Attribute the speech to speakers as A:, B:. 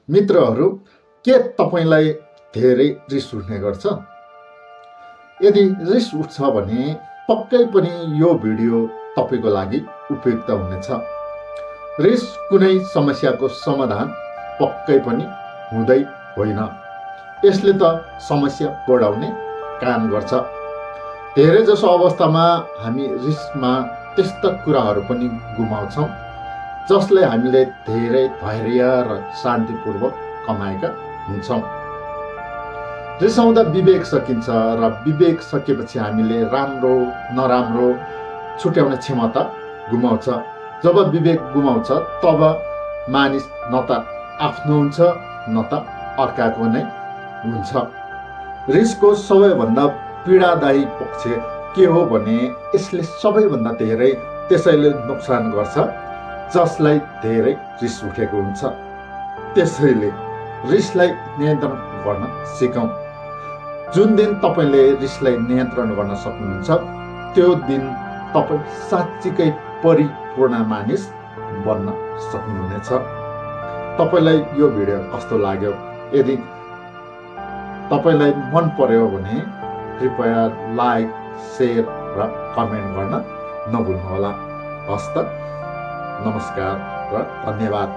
A: मित्रहरू, के तपाईलाई धेरै रिस उठ्ने गर्छ? यदि रिस उठ्छ भने पक्कै पनि यो भिडियो तपाईको लागि उपयुक्त हुनेछ। रिस कुनै समस्याको समाधान पक्कै पनि हुँदै होइन। यसले त समस्या बढाउने काम गर्छ। धेरै जसो अवस्थामा हामी रिसमा त्यस्ता कुराहरू पनि गुमाउँछौँ जसले हामीले धेरै धैर्य र शान्तिपूर्वक कमाएका हुन्छौँ। रिसाउँदा विवेक सकिन्छ र विवेक सकेपछि हामीले राम्रो नराम्रो छुट्याउने क्षमता गुमाउँछ। जब विवेक गुमाउँछ तब मानिस न त आफ्नो हुन्छ न त अर्काको नै हुन्छ। रिसको सबैभन्दा पीडादायी पक्ष के हो भने यसले सबैभन्दा धेरै त्यसैले नोक्सान गर्छ जसलाई धेरै रिस उठेको हुन्छ। त्यसैले रिसलाई नियन्त्रण गर्न सिकौँ। जुन दिन तपाईले रिसलाई नियन्त्रण गर्न सक्नुहुन्छ त्यो दिन तपाईँ साँच्चीकै परिपूर्ण मानिस बन्न सक्नुहुनेछ। तपाईलाई यो भिडियो कस्तो लाग्यो? यदि तपाईलाई मन पर्यो भने कृपया लाइक, शेयर र कमेन्ट गर्न नभुल्नुहोला। हस्त, नमस्कार र धन्यवाद।